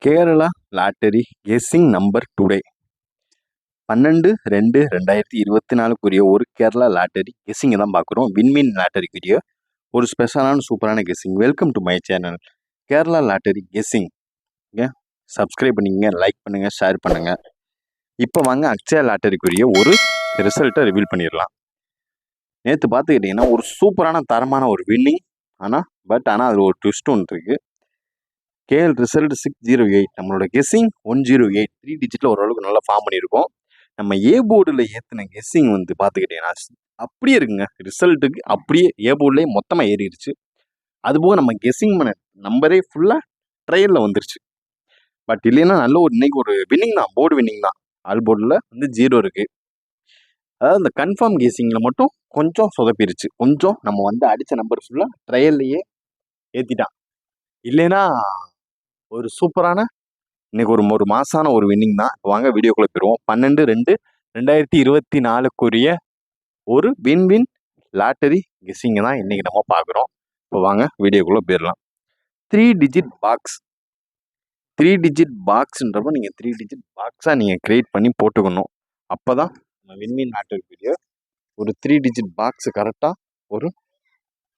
Kerala lottery guessing number today 12/2/2024 ஒரு Kerala lottery கெஸ்ஸிங்கை தான் பார்க்குறோம். வின்மின் லாட்டரிக்குரிய ஒரு ஸ்பெஷலான சூப்பரான guessing. Welcome to my channel Kerala lottery guessing. Subscribe பண்ணிக்கங்க, லைக் பண்ணுங்கள், ஷேர் பண்ணுங்கள். இப்போ வாங்க அக்ஷயா லாட்டரிக்குரிய ஒரு ரிசல்ட்டை ரிவீல் பண்ணிடலாம். நேற்று பார்த்துக்கிட்டிங்கன்னா ஒரு சூப்பரான தரமான ஒரு வின்னிங். ஆனால் அதில் ஒரு ட்விஸ்ட் ஒன்று இருக்குது. கேஎல் ரிசல்ட் 608, நம்மளோட கெஸ்ஸிங் 108, 3 டிஜிட்டில் ஓரளவுக்கு நல்லா ஃபார்ம் பண்ணியிருக்கோம். நம்ம ஏ போர்டில் ஏற்றின கெஸ்ஸிங் வந்து பார்த்துக்கிட்டீங்கன்னா அப்படியே இருக்குங்க. ரிசல்ட்டுக்கு அப்படியே ஏ போர்ட்லேயே மொத்தமாக ஏறிடுச்சு. அதுபோக நம்ம கெஸ்ஸிங் பண்ண நம்பரே ஃபுல்லாக ட்ரையலில் வந்துருச்சு. பட் இல்லைன்னா நல்ல ஒரு இன்னைக்கு ஒரு வின்னிங் தான், போர்டு வின்னிங் தான். ஆல் போர்டில் வந்து 0 இருக்குது. அதாவது இந்த கன்ஃபார்ம் கெஸ்ஸிங்கில் மட்டும் கொஞ்சம் சொதப்பிருச்சு. கொஞ்சம் நம்ம வந்து அடித்த நம்பர் ஃபுல்லாக ட்ரையல்லையே ஏற்றிட்டான். இல்லைன்னா ஒரு சூப்பரான இன்னைக்கு ஒரு மாசான ஒரு வின்னிங் தான். வாங்க வீடியோக்குள்ளே போயிடுவோம். 12/2/2024 ஒரு வின் லாட்டரி கெஸ்ஸிங்கை தான் இன்னைக்கு நம்ம பார்க்குறோம். இப்போ வாங்க வீடியோக்குள்ளே போயிடலாம். 3 டிஜிட் பாக்ஸ். 3 டிஜிட் பாக்ஸ்ன்றப்போ நீங்கள் 3 டிஜிட் பாக்ஸாக நீங்கள் க்ரியேட் பண்ணி போட்டுக்கணும். அப்போ தான் நம்ம வின் லாட்டரிக்குரிய ஒரு 3 டிஜிட் பாக்ஸ் கரெக்டாக ஒரு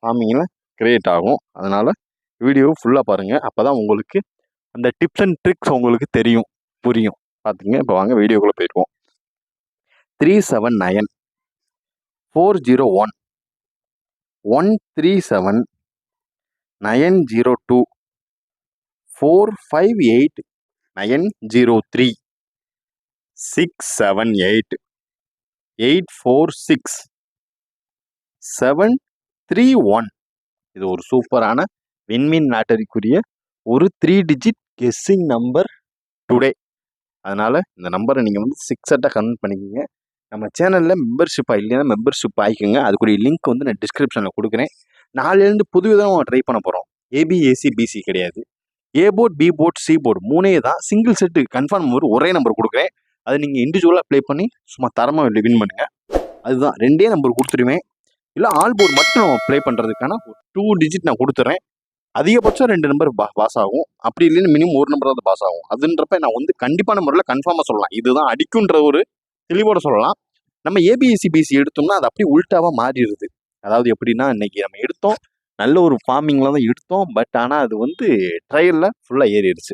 ஃபார்மிங்கில் க்ரியேட் ஆகும். அதனால் வீடியோ ஃபுல்லாக பாருங்கள். அப்போ தான் உங்களுக்கு அந்த டிப்ஸ் அண்ட் ட்ரிக்ஸ் உங்களுக்கு தெரியும், புரியும். பார்த்துங்க. இப்போ வாங்க வீடியோக்குள்ளே போயிடுவோம். 379, 401, 137, 902, 458, 903, 678, 846, 731. இது ஒரு சூப்பரான வின்மின் லாட்டரிக்குரிய ஒரு 3 டிஜிட் கெஸ்ஸிங் நம்பர் டுடே. அதனால் இந்த நம்பரை நீங்கள் வந்து 6 கன்வெர்ட் பண்ணிக்கோங்க. நம்ம சேனலில் மெம்பர்ஷிப் இல்லைன்னா மெம்பர்ஷிப் ஆகிக்கோங்க. அதுக்குரிய லிங்க் வந்து நான் டிஸ்கிரிப்ஷனில் கொடுக்குறேன். நாளிலேருந்து புது விதமாக நம்ம ட்ரை பண்ண போகிறோம். ஏபிஏசி பிசி கிடையாது. A port, B port, C port 3 தான். சிங்கிள் செட்டு கன்ஃபார்ம் நம்பர் ஒரே நம்பர் கொடுக்குறேன். அதை நீங்கள் இண்டிவிஜுவலாக ப்ளே பண்ணி சும்மா தரமாக வின் பண்ணுங்கள். அதுதான் 2 நம்பர் கொடுத்துருவேன். இல்லை ஆல் போர்டு மட்டும் நம்ம ப்ளே பண்ணுறதுக்கான 2 டிஜிட் நான் கொடுத்துட்றேன். அதிகபட்சம் 2 நம்பர் பாஸ் ஆகும். அப்படி இல்லைன்னு மினிமம் ஒரு நம்பர் தான் பாஸ் ஆகும். அதுன்றப்ப நான் வந்து கண்டிப்பான முறையில் கன்ஃபார்மாக சொல்லலாம், இதுதான் அடிக்குன்ற ஒரு தெளிவோட சொல்லலாம். நம்ம ஏபிஎஸ்சி பிசி எடுத்தோம்னா அது அப்படியே உல்ட்டாவாக மாறிடுது. அதாவது எப்படின்னா, இன்னைக்கு நம்ம எடுத்தோம், நல்ல ஒரு ஃபார்மிங்கில் தான் எடுத்தோம். பட் ஆனால் அது வந்து ட்ரையலில் ஃபுல்லாக ஏறிடுச்சு.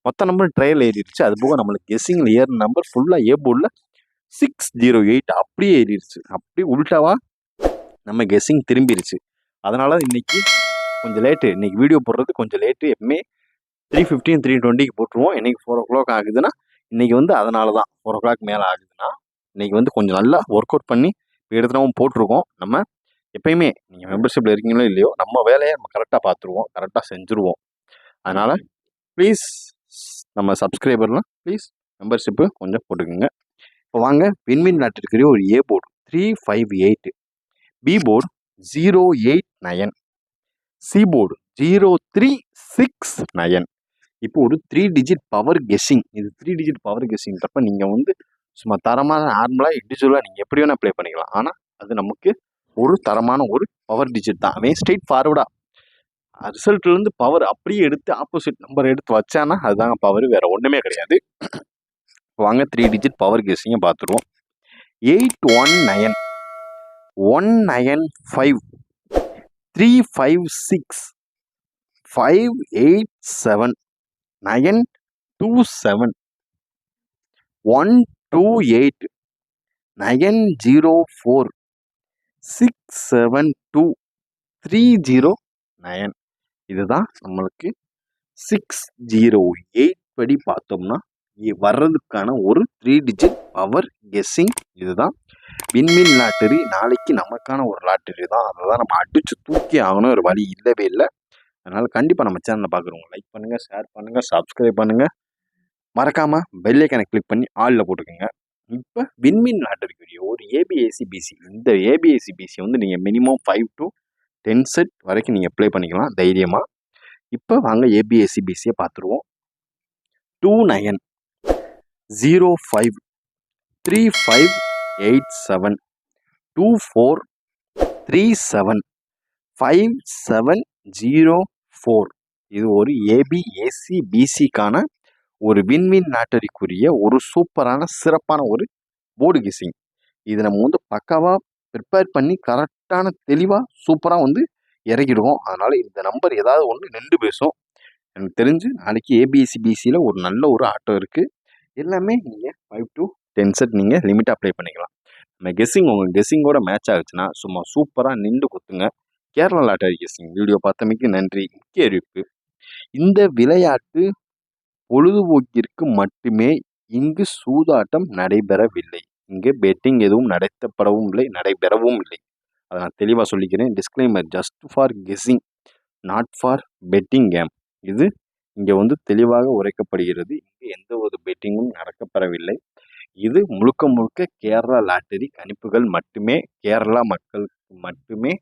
மொத்த நம்பர் ட்ரையல் ஏறிடுச்சு. அது போக நம்மளுக்கு கெஸ்ஸிங்கில் ஏறின நம்பர் ஃபுல்லாக ஏ போர்டில் 608 அப்படியே ஏறிடுச்சு. அப்படியே உல்ட்டாவாக நம்ம கெஸ்ஸிங் திரும்பிடுச்சு. அதனால இன்னைக்கு கொஞ்சம் லேட்டு. இன்றைக்கி வீடியோ போடுறது கொஞ்சம் லேட்டு. எப்பவுமே 3:15 3:20 போட்டுருவோம். இன்றைக்கி 4 o'clock ஆகுதுன்னா இன்றைக்கி வந்து அதனால தான் 4 o'clock மேலே ஆகுதுன்னா இன்றைக்கி வந்து கொஞ்சம் நல்லா ஒர்க் அவுட் பண்ணி எடுத்துனவும் போட்டிருக்கோம். நம்ம எப்பயுமே நீங்கள் மெம்பர்ஷிப்பில் இருக்கீங்களோ இல்லையோ, நம்ம வேலையை நம்ம கரெக்டாக பார்த்துருவோம், கரெக்டாக செஞ்சுருவோம். அதனால் ப்ளீஸ் நம்ம சப்ஸ்கிரைபர்லாம் ப்ளீஸ் மெம்பர்ஷிப்பு கொஞ்சம் போட்டுக்கோங்க. இப்போ வாங்க வின்மின் லாட்டரிக்குரிய ஒரு A board 358, B board 089, C board 0369. இப்போ ஒரு 3 டிஜிட் பவர் கெஸ்ஸிங். இது 3 டிஜிட் பவர் கெஸ்ஸிங்கிறப்ப நீங்கள் வந்து சும்மா தரமான நார்மலாக இண்டிவிஜுவலாக நீங்கள் எப்படி வேணால் ப்ளே பண்ணிக்கலாம். ஆனால் அது நமக்கு ஒரு தரமான ஒரு பவர் டிஜிட் தான். அவன் ஸ்ட்ரெயிட் ஃபார்வர்டாக ரிசல்ட்லேருந்து பவர் அப்படியே எடுத்து ஆப்போசிட் நம்பர் எடுத்து வச்சானா அதுதாங்க பவர், வேறு ஒன்றுமே கிடையாது. வாங்க 3 டிஜிட் பவர் கெஸ்ஸிங்கை பார்த்துருவோம். 819, 195, 356, 587, 927, 128, 904, 672, 309. இதுதான் நம்மளுக்கு 608 படி பார்த்தோம்னா வர்றதுக்கான ஒரு 3 டிஜிட் பவர் கெஸ்ஸிங். இதுதான் வின்மின் லாட்டரி. நாளைக்கு நமக்கான ஒரு லாட்டரி தான். அதை தான் நம்ம அடித்து தூக்கி ஆகணும், ஒரு வழி இல்லவே இல்லை. அதனால் கண்டிப்பாக நம்ம சேனலை பார்க்குறவங்க லைக் பண்ணுங்கள், ஷேர் பண்ணுங்கள், சப்ஸ்கிரைப் பண்ணுங்கள். மறக்காமல் பெல் ஐக்கானை கிளிக் பண்ணி ஆலில் போட்டுக்கோங்க. இப்போ வின்மின் லாட்டரிக்குரிய ஒரு ஏபிஎஸ்சி பிசி. இந்த ஏபிஎஸ்சி பிசி வந்து நீங்கள் மினிமம் 5 to 10 செட் வரைக்கும் நீங்கள் ப்ளே பண்ணிக்கலாம் தைரியமாக. இப்போ வாங்க ஏபிஎஸ்சி பிசியை பார்த்துருவோம். 29, 05, 3587, 2437, 5704. இது ஒரு ஏபிஎஸ்சி பிசிக்கான ஒரு வின்வின் லாட்டரிக்குரிய ஒரு சூப்பரான சிறப்பான ஒரு போர்டு கெஸ்ஸிங். இது நம்ம வந்து பக்காவாக ப்ரிப்பேர் பண்ணி கரெக்டான தெளிவாக சூப்பராக வந்து இறக்கிடுவோம். அதனால் இந்த நம்பர் ஏதாவது ஒன்று நின்று பேசும். எனக்கு தெரிஞ்சு நாளைக்கு ஏபிசிபிசியில் ஒரு நல்ல ஒரு ஆட்டோ இருக்குது. எல்லாமே நீங்கள் 5 to 10 செட் நீங்கள் லிமிட் அப்ளை பண்ணிக்கலாம். நம்ம கெஸ்ஸிங் உங்கள் கெஸ்ஸிங்கோட மேட்ச் ஆகுச்சுன்னா சும்மா சூப்பராக நின்று குத்துங்க. கேரளா லாட்டரி கெஸ்ஸிங் வீடியோ பார்த்தமைக்கு நன்றி. முக்கிய அறிவிப்பு, இந்த விளையாட்டு பொழுதுபோக்கிற்கு மட்டுமே. இங்கு சூதாட்டம் நடைபெறவில்லை. இங்கு பெட்டிங் எதுவும் நடத்தப்படவும் இல்லை, நடைபெறவும் இல்லை. அதை நான் தெளிவாக சொல்லிக்கிறேன். Disclaimer, just for guessing, not for betting game. இது இங்கே வந்து தெளிவாக உரைக்கப்படுகிறது. இங்கு எந்த ஒரு பெட்டிங்கும் நடக்கப்பெறவில்லை. இது முழுக்க முழுக்க கேரளா லாட்டரி கணிப்புகள் மட்டுமே, கேரளா மக்களுக்கு மட்டுமே